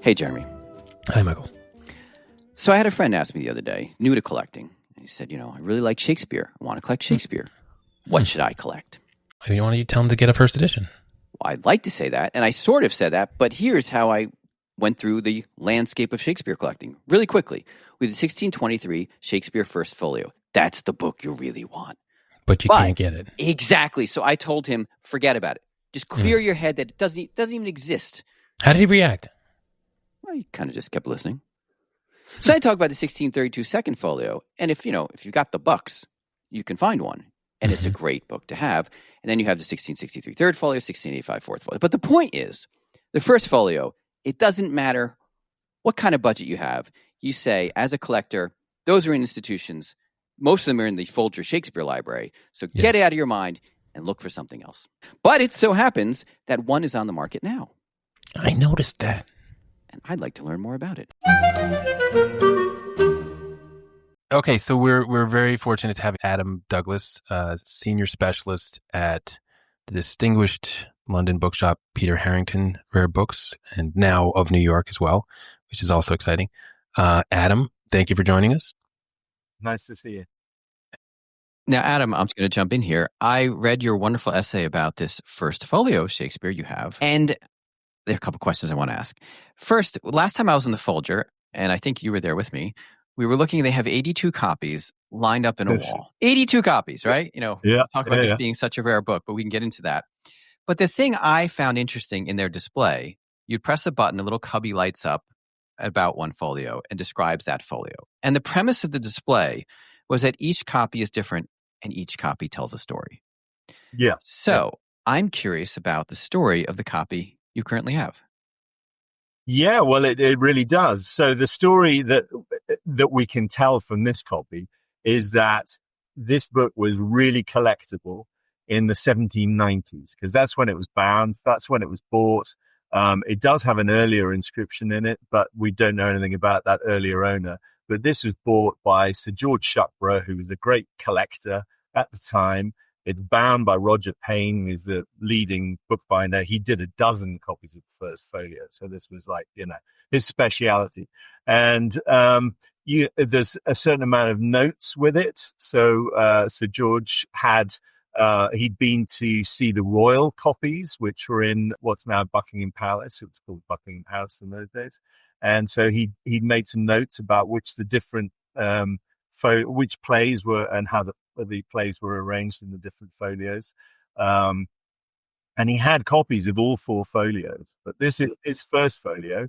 Hey, Jeremy. Hi, Michael. So I had a friend ask me the other day, new to collecting. He said, I really like Shakespeare. I want to collect Shakespeare. What should I collect? Why don't you tell him to get a first edition? Well, I'd like to say that, and I sort of said that, but here's how I went through the landscape of Shakespeare collecting really quickly. We have the 1623 Shakespeare First Folio. That's the book you really want. But you can't get it. Exactly. So I told him, forget about it. Just clear your head that it doesn't even exist. How did he react? Well, he kind of just kept listening. So I talk about the 1632 Second Folio, and if you got the bucks, you can find one, and it's a great book to have. And then you have the 1663 Third Folio, 1685 Fourth Folio. But the point is, the First Folio, it doesn't matter what kind of budget you have. You say, as a collector, those are in institutions. Most of them are in the Folger Shakespeare Library. So get it out of your mind and look for something else. But it so happens that one is on the market now. I noticed that. And I'd like to learn more about it. Okay, so we're very fortunate to have Adam Douglas, senior specialist at the distinguished London bookshop Peter Harrington Rare Books, and now of New York as well, which is also exciting. Adam, thank you for joining us. Nice to see you. Now, Adam, I'm just going to jump in here. I read your wonderful essay about this First Folio Shakespeare you have, and there are a couple questions I want to ask. First, last time I was in the Folger, and I think you were there with me, we were looking, they have 82 copies lined up in a wall. 82 copies, right? Talk about this being such a rare book, but we can get into that. But the thing I found interesting in their display, you'd press a button, a little cubby lights up about one folio and describes that folio. And the premise of the display was that each copy is different and each copy tells a story. Yeah. So I'm curious about the story of the copy you currently have. Yeah, well, it really does. So the story that we can tell from this copy is that this book was really collectible in the 1790s, because that's when it was bound. That's when it was bought. It does have an earlier inscription in it, but we don't know anything about that earlier owner. But this was bought by Sir George Shuckburgh, who was a great collector at the time. It's bound by Roger Payne, who's the leading bookbinder. He did a dozen copies of the First Folio. So this was his speciality. And there's a certain amount of notes with it. So Sir George he'd been to see the royal copies, which were in what's now Buckingham Palace. It was called Buckingham House in those days. And so he'd made some notes about which the different which plays were and how the plays were arranged in the different folios. And he had copies of all four folios, but this is his first folio.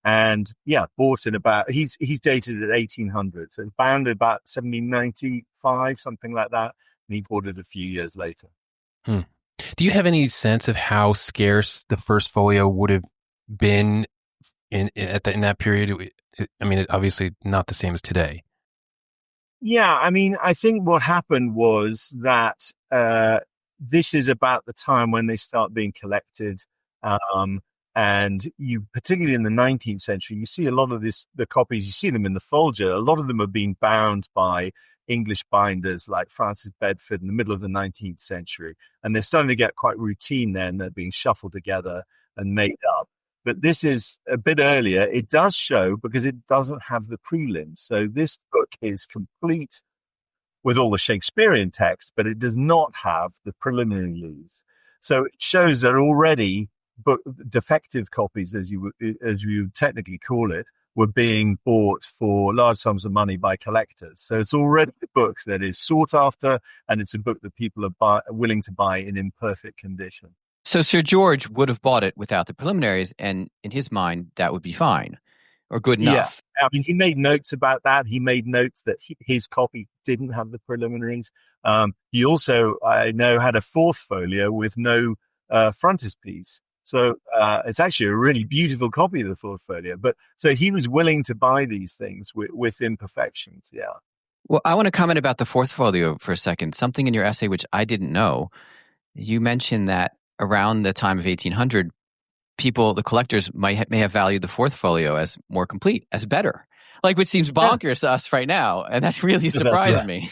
And bought in he's dated at 1800. So it's bound about 1795, something like that. And he bought it a few years later. Do you have any sense of how scarce the First Folio would have been in that period? It's obviously not the same as today. Yeah, I think what happened was that this is about the time when they start being collected. And you, particularly in the 19th century, you see a lot of the copies, you see them in the Folger. A lot of them are being bound by English binders like Francis Bedford in the middle of the 19th century. And they're starting to get quite routine then. They're being shuffled together and made up. But this is a bit earlier. It does show because it doesn't have the prelims. So this book is complete with all the Shakespearean text, but it does not have the preliminary leaves. So it shows that already defective copies, as you would technically call it, were being bought for large sums of money by collectors. So it's already a book that is sought after, and it's a book that people are willing to buy in imperfect condition. So Sir George would have bought it without the preliminaries, and in his mind, that would be fine or good enough. Yeah, he made notes about that. He made notes that his copy didn't have the preliminaries. He also, I know, had a fourth folio with no frontispiece. So it's actually a really beautiful copy of the fourth folio. But so he was willing to buy these things with imperfections. Yeah. Well, I want to comment about the fourth folio for a second. Something in your essay which I didn't know. You mentioned that around the time of 1800, the collectors may have valued the fourth folio as more complete, as better. Which seems bonkers to us right now, and that really surprised me.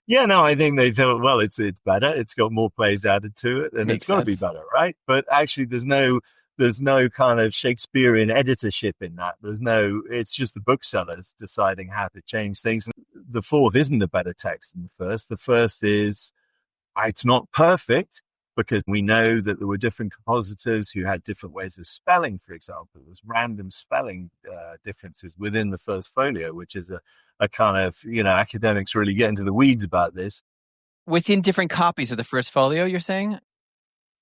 Yeah, no, I think they thought, well, it's better. It's got more plays added to it, and it's Makes got to be sense. better, right? But actually, there's no kind of Shakespearean editorship in that. It's just the booksellers deciding how to change things. The fourth isn't a better text than the first. The first is, it's not perfect, because we know that there were different compositors who had different ways of spelling, for example. There's random spelling differences within the first folio, which is a kind of, academics really get into the weeds about this. Within different copies of the first folio, you're saying?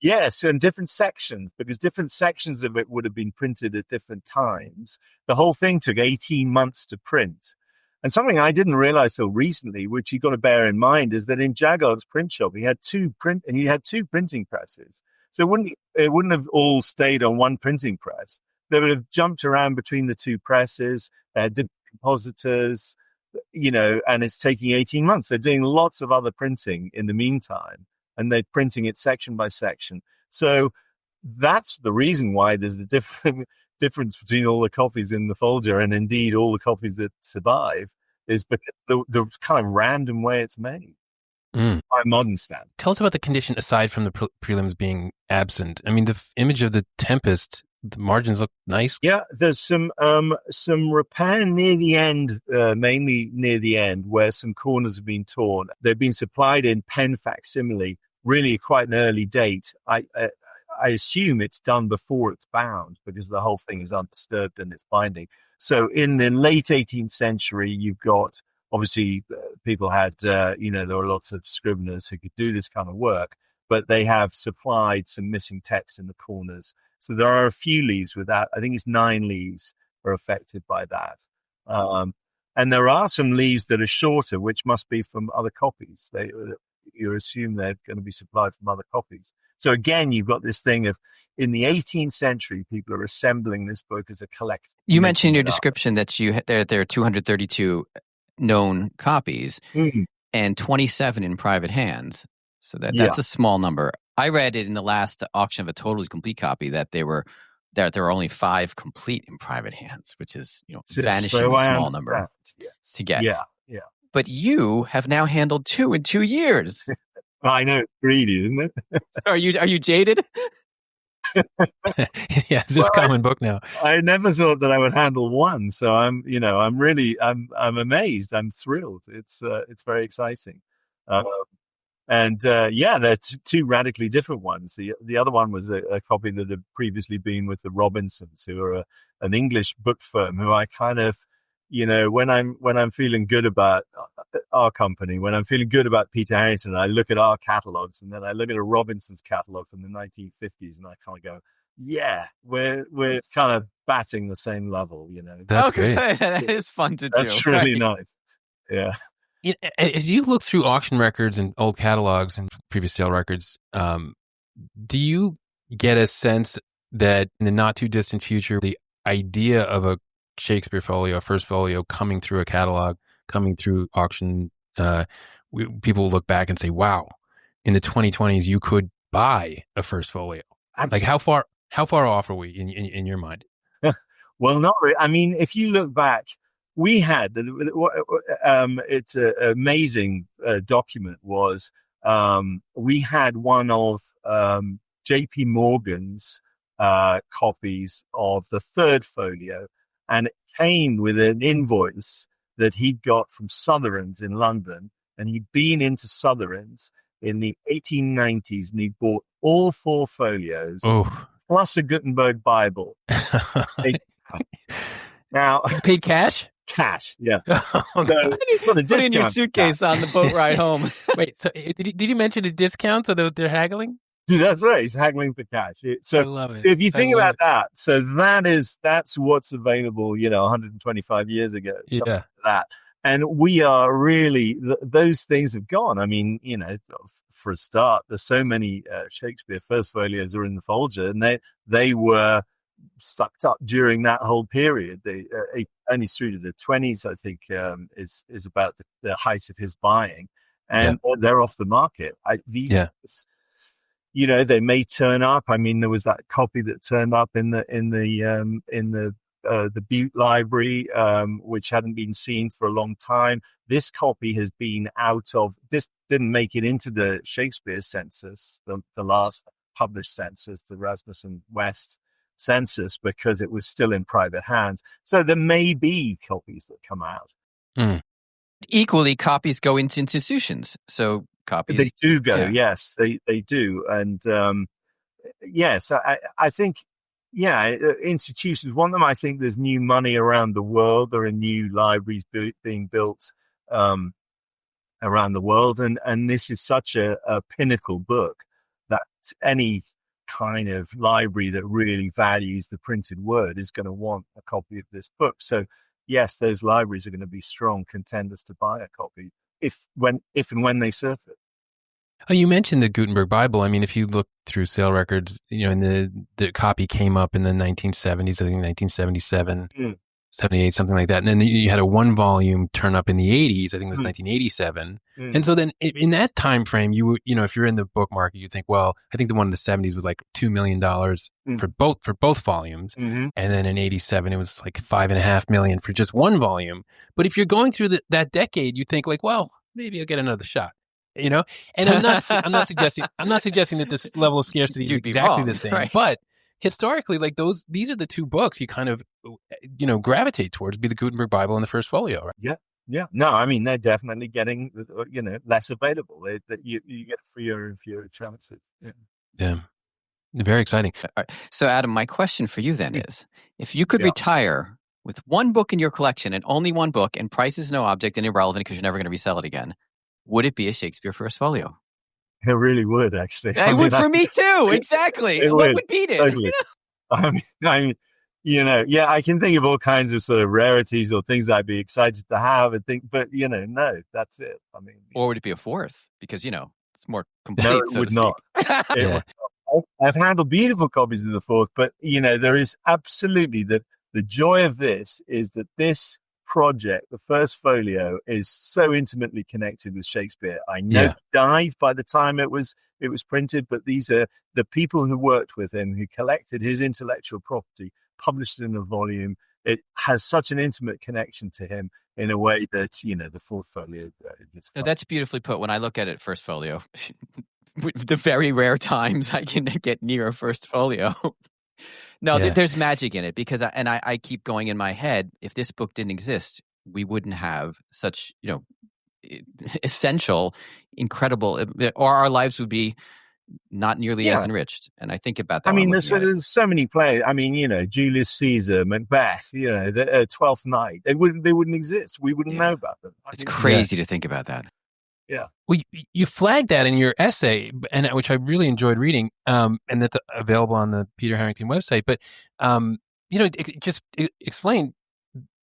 Yes, and different sections, because different sections of it would have been printed at different times. The whole thing took 18 months to print. And something I didn't realize till recently, which you've got to bear in mind, is that in Jaggard's print shop, he had two printing presses. So it wouldn't have all stayed on one printing press. They would have jumped around between the two presses. They had different compositors, and it's taking 18 months. They're doing lots of other printing in the meantime, and they're printing it section by section. So that's the reason why there's a difference between all the copies in the folder and indeed all the copies that survive, is because the kind of random way it's made by modern standards. Tell us about the condition aside from the prelims being absent. I mean, the image of the Tempest, the margins look nice. Yeah, there's some repair near the end, mainly near the end, where some corners have been torn. They've been supplied in pen facsimile, really quite an early date. I assume it's done before it's bound, because the whole thing is undisturbed in its binding. So in the late 18th century, you've got, obviously, people had, there were lots of scriveners who could do this kind of work, but they have supplied some missing text in the corners. So there are a few leaves with that. I think it's 9 leaves are affected by that. And there are some leaves that are shorter, which must be from other copies. You assume they're going to be supplied from other copies. So again, you've got this thing of, in the 18th century, people are assembling this book as a collector. You mentioned in your description that there are 232 known copies and 27 in private hands. So that's a small number. I read it in the last auction of a totally complete copy that there were only 5 complete in private hands, which is vanishingly small number to get. Yeah. But you have now handled 2 in 2 years. I know, it's greedy, isn't it? So are you jaded? Yeah, it's this common book now. I never thought that I would handle 1, so I'm amazed. I'm thrilled. It's very exciting. They're 2 radically different ones. The other one was a copy that had previously been with the Robinsons, who are an English book firm, who I kind of, when I'm feeling good about our company, when I'm feeling good about Peter Harrington, I look at our catalogs, and then I look at a Robinson's catalog from the 1950s, and I kind of go, yeah, we're kind of batting the same level, That's great. That is fun to do. That's really nice. Yeah. As you look through auction records and old catalogs and previous sale records, do you get a sense that in the not too distant future, the idea of a Shakespeare folio, a first folio coming through a catalog, coming through auction, people will look back and say, wow, in the 2020s, you could buy a first folio. Absolutely. Like how far off are we in your mind? Well, not really. I mean, if you look back, we had, it's an amazing document was, we had one of J.P. Morgan's copies of the third folio, and it came with an invoice that he'd got from Sutherland's in London, and he'd been into Sutherland's in the 1890s, and he bought all 4 folios, plus a Gutenberg Bible. Now, you paid cash? Cash, yeah. Put in your suitcase on the boat ride home. Wait, so did you mention a discount so that they're haggling? That's right. He's haggling for cash. So I love it. If you think about that, so that's what's available, 125 years ago. Yeah. Like that. And we are really, those things have gone. I mean, for a start, there's so many Shakespeare First Folios are in the folder, and they were sucked up during that whole period. They only through to the 20s, I think, is about the height of his buying, and they're off the market. They may turn up. I mean, there was that copy that turned up in the the Butte Library, which hadn't been seen for a long time. This copy has been this didn't make it into the Shakespeare census, the last published census, the Rasmussen West census, because it was still in private hands. So there may be copies that come out. Mm. Equally, copies go into institutions. So copies. They do go, yes, they do. And yes, I think, institutions want them. I think there's new money around the world. There are new libraries being built around the world. And this is such a pinnacle book that any kind of library that really values the printed word is going to want a copy of this book. So yes, those libraries are going to be strong contenders to buy a copy if and when they surface. Oh, you mentioned the Gutenberg Bible. I mean, if you look through sale records, and the copy came up in the 1970s, I think 1977, 78, something like that. And then you had a 1-volume turn up in the 80s. I think it was 1987. And so then in that time frame, if you're in the book market, you think, well, I think the one in the 70s was like $2 million for both volumes. And then in 87, it was like $5.5 million for just one volume. But if you're going through that decade, you think like, well, maybe I'll get another shot. And I'm not suggesting that this level of scarcity is exactly the same, right? But historically, like these are the two books you kind of, gravitate towards, be the Gutenberg Bible and the First Folio, right? Yeah. Yeah. No, I mean, they're definitely getting, less available. You get fewer and fewer chances. Yeah. Very exciting. All right. So Adam, my question for you then is, if you could retire with one book in your collection and only one book, and price is no object and irrelevant because you're never going to resell it again, would it be a Shakespeare First Folio? It really would, actually. It would for me too. Exactly. What would beat it? Totally. I can think of all kinds of sort of rarities or things I'd be excited to have and think, but no, that's it. I mean, or would it be a fourth? Because it's more complete. No, it would not. I've handled beautiful copies of the fourth, but there is absolutely the joy of this is that this project, the First Folio, is so intimately connected with Shakespeare. I know he died by the time it was printed, but these are the people who worked with him, who collected his intellectual property, published it in a volume. It has such an intimate connection to him in a way that the Fourth Folio. That's beautifully put. When I look at it, First Folio, the very rare times I can get near a First Folio. No, there's magic in it because I keep going in my head. If this book didn't exist, we wouldn't have such essential, incredible, or our lives would be not nearly as enriched. And I think about that. I mean, there's so many plays. I mean, Julius Caesar, Macbeth, the Twelfth Night. They wouldn't exist. We wouldn't know about them. It's crazy to think about that. Yeah. Well, you flagged that in your essay, and which I really enjoyed reading, and that's available on the Peter Harrington website. But just explain,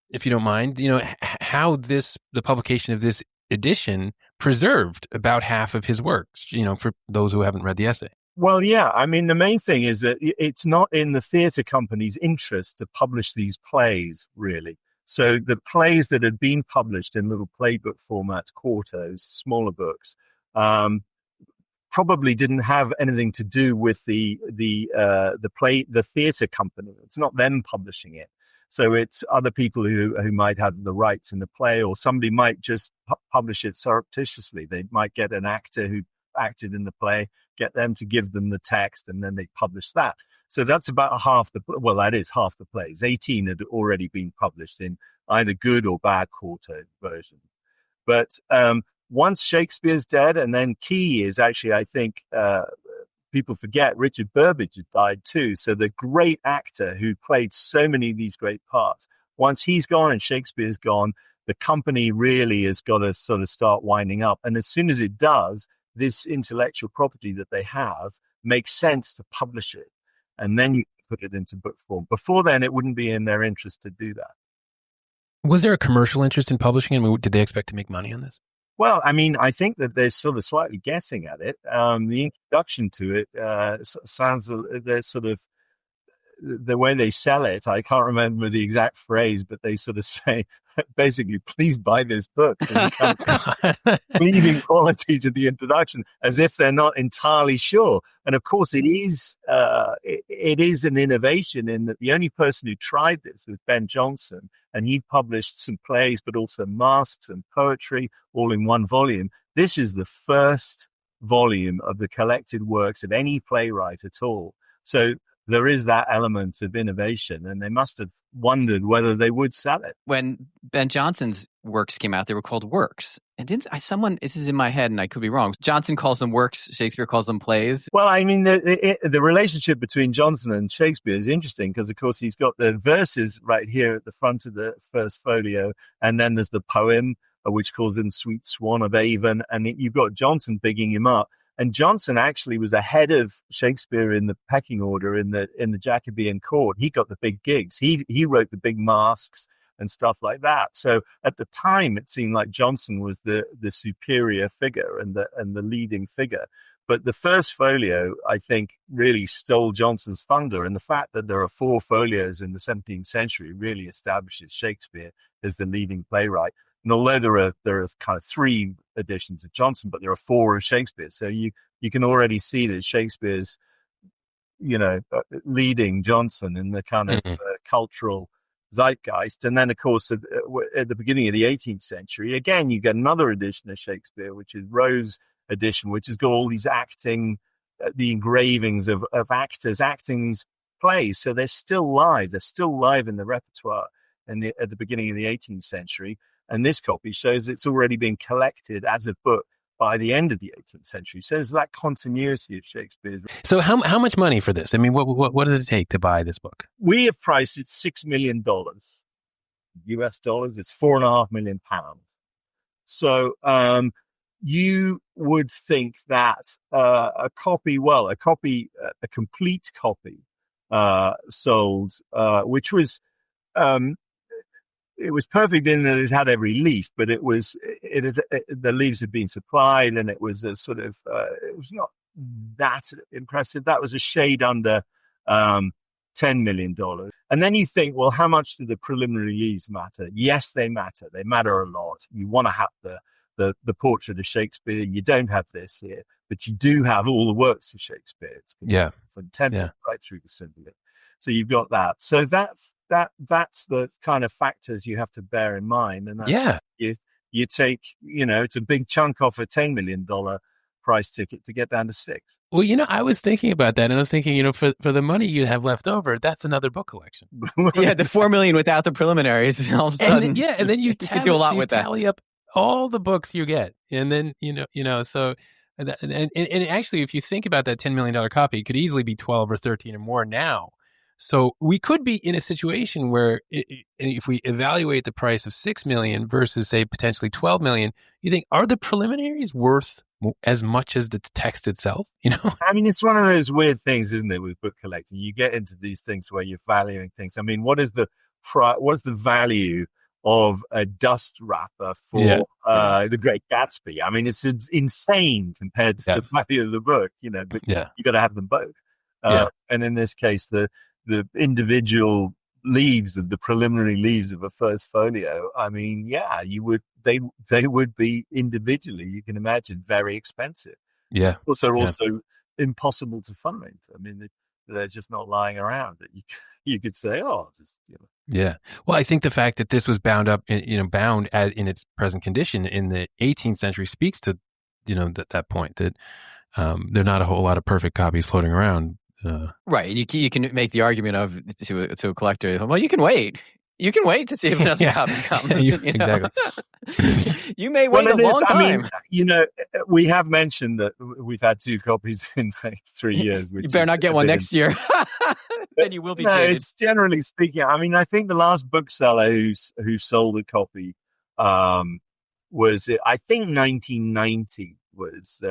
if you don't mind, how the publication of this edition preserved about half of his works. For those who haven't read the essay. Well, yeah. I mean, the main thing is that it's not in the theatre company's interest to publish these plays, really. So the plays that had been published in little playbook formats, quartos, smaller books, probably didn't have anything to do with the theatre company. It's not them publishing it. So it's other people who might have the rights in the play, or somebody might just publish it surreptitiously. They might get an actor who acted in the play, get them to give them the text, and then they publish that. So that's about half that is half the plays. 18 had already been published in either good or bad quarto version. But once Shakespeare's dead, and then key is actually, I think, people forget, Richard Burbage had died too. So the great actor who played so many of these great parts, once he's gone and Shakespeare's gone, the company really has got to sort of start winding up. And as soon as it does, this intellectual property that they have makes sense to publish it. And then you put it into book form. Before then, it wouldn't be in their interest to do that. Was there a commercial interest in publishing it? I mean, did they expect to make money on this? Well, I mean, I think that they're sort of slightly guessing at it. The introduction to it sounds, they're sort of, the way they sell it, I can't remember the exact phrase, but they sort of say, basically, please buy this book. And kind of pleading quality to the introduction, as if they're not entirely sure. And of course, it is an innovation in that the only person who tried this was Ben Jonson, and he published some plays, but also masques and poetry, all in one volume. This is the first volume of the collected works of any playwright at all. So there is that element of innovation, and they must have wondered whether they would sell it. When Ben Jonson's works came out, they were called works. And this is in my head and I could be wrong. Johnson calls them works, Shakespeare calls them plays. Well, I mean, the relationship between Jonson and Shakespeare is interesting because, of course, he's got the verses right here at the front of the first folio. And then there's the poem, which calls him Sweet Swan of Avon. And you've got Jonson bigging him up. And Jonson actually was ahead of Shakespeare in the pecking order in the Jacobean court. He got the big gigs. He wrote the big masques and stuff like that. So at the time, it seemed like Jonson was the superior figure and the leading figure. But the first folio, I think, really stole Jonson's thunder. And the fact that there are 4 folios in the 17th century really establishes Shakespeare as the leading playwright. And although there are kind of 3 editions of Jonson, but there are 4 of Shakespeare. So you can already see that Shakespeare's, leading Jonson in the kind of cultural zeitgeist. And then, of course, at the beginning of the 18th century, again, you get another edition of Shakespeare, which is Rowe's edition, which has got all these the engravings of actors acting these plays. So they're still live. They're still live in the repertoire at the beginning of the 18th century. And this copy shows it's already been collected as a book by the end of the 18th century. So there's that continuity of Shakespeare's. So how much money for this? I mean, what does it take to buy this book? We have priced it $6 million US dollars. It's £4.5 million. So you would think that a complete copy sold, which was it was perfect in that it had every leaf, but the leaves had been supplied, and it was a sort of it was not that impressive. That was a shade under $10 million. And then you think, well, how much do the preliminary leaves matter? Yes, they matter. They matter a lot. You want to have the portrait of Shakespeare. You don't have this here, but you do have all the works of Shakespeare. It's from Temple right through to Symbiote. So you've got that. So that's the kind of factors you have to bear in mind. And that's you take, it's a big chunk off a $10 million price ticket to get down to 6. Well, I was thinking about that, and I was thinking, for the money you'd have left over, that's another book collection. Yeah, the $4 million without the preliminaries, all of a sudden, and then you could do a lot with that. Tally up all the books you get, and then so. And actually, if you think about that $10 million copy, it could easily be 12 or 13 or more now. So we could be in a situation where if we evaluate the price of $6 million versus, say, potentially $12 million, you think, are the preliminaries worth as much as the text itself? I mean, it's one of those weird things, isn't it, with book collecting? You get into these things where you're valuing things. I mean, what is the value of a dust wrapper for The Great Gatsby? I mean, it's insane compared to the value of the book, but you got to have them both. And in this case, the individual leaves of the preliminary leaves of a first folio, I mean, they would be individually, you can imagine, very expensive. Yeah. Also impossible to find. I mean, they're just not lying around. That you could say, Yeah. Well, I think the fact that this was bound in its present condition in the 18th century speaks to, that point that there are not a whole lot of perfect copies floating around. Right. You can make the argument to a collector, well, you can wait. You can wait to see if another copy comes. Exactly. You may wait a long time. I mean, we have mentioned that we've had 2 copies in 3 years. You better not get one next year. Then you will be jaded. It's generally speaking. I mean, I think the last bookseller who sold a copy was, I think 1990 was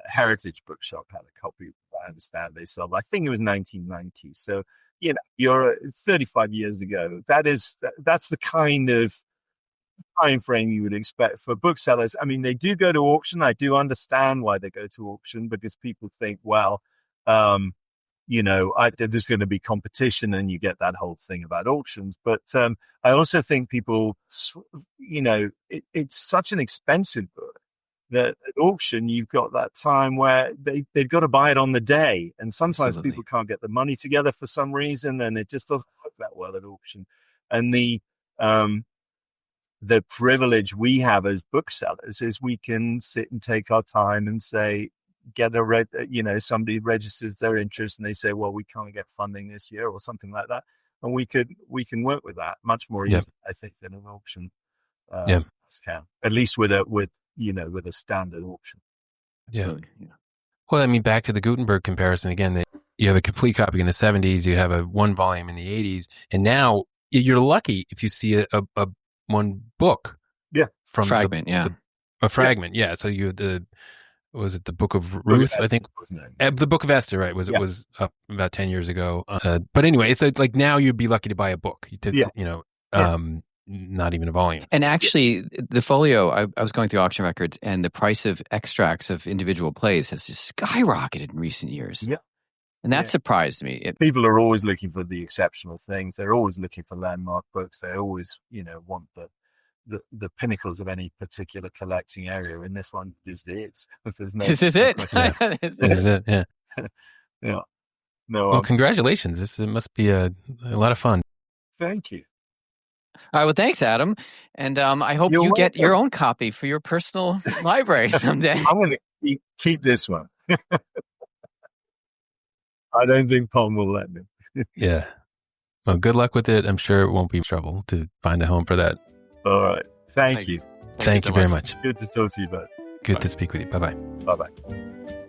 Heritage Bookshop had a copy. I understand they sold. I think it was 1990. So you're 35 years ago. That's the kind of time frame you would expect for booksellers. I mean, they do go to auction. I do understand why they go to auction, because people think, well, there's going to be competition, and you get that whole thing about auctions. But I also think people, it's such an expensive book that at auction, you've got that time where they've got to buy it on the day. And sometimes Absolutely. people can't get the money together for some reason, and it just doesn't work that well at auction. And the privilege we have as booksellers is we can sit and take our time and say, somebody registers their interest and they say, well, we can't get funding this year or something like that. And we can work with that much more easily, I think, than an auction can, at least with a standard auction. Absolutely. Yeah. Well, I mean, back to the Gutenberg comparison again, you have a complete copy in the 70s, you have a one volume in the 80s, and now you're lucky if you see a one book. Yeah. From fragment. A fragment. Yeah. So you have was it the Book of Ruth? I think the Book of Esther, right? It was up about 10 years ago. But anyway, it's like now you'd be lucky to buy a book. Not even a volume. And actually, the folio, I was going through auction records, and the price of extracts of individual plays has just skyrocketed in recent years. Yeah. And that surprised me. People are always looking for the exceptional things. They're always looking for landmark books. They always, want the pinnacles of any particular collecting area. And this one just is. This is it. This is it. Yeah. Yeah. No. Well, congratulations. This must be a lot of fun. Thank you. All right. Well, thanks, Adam. And I hope you get your own copy for your personal library someday. I'm going to keep this one. I don't think Pom will let me. Yeah. Well, good luck with it. I'm sure it won't be trouble to find a home for that. All right. Thank you. Thank you very much. Good to talk to you both. Good to speak with you. Bye-bye. Bye-bye.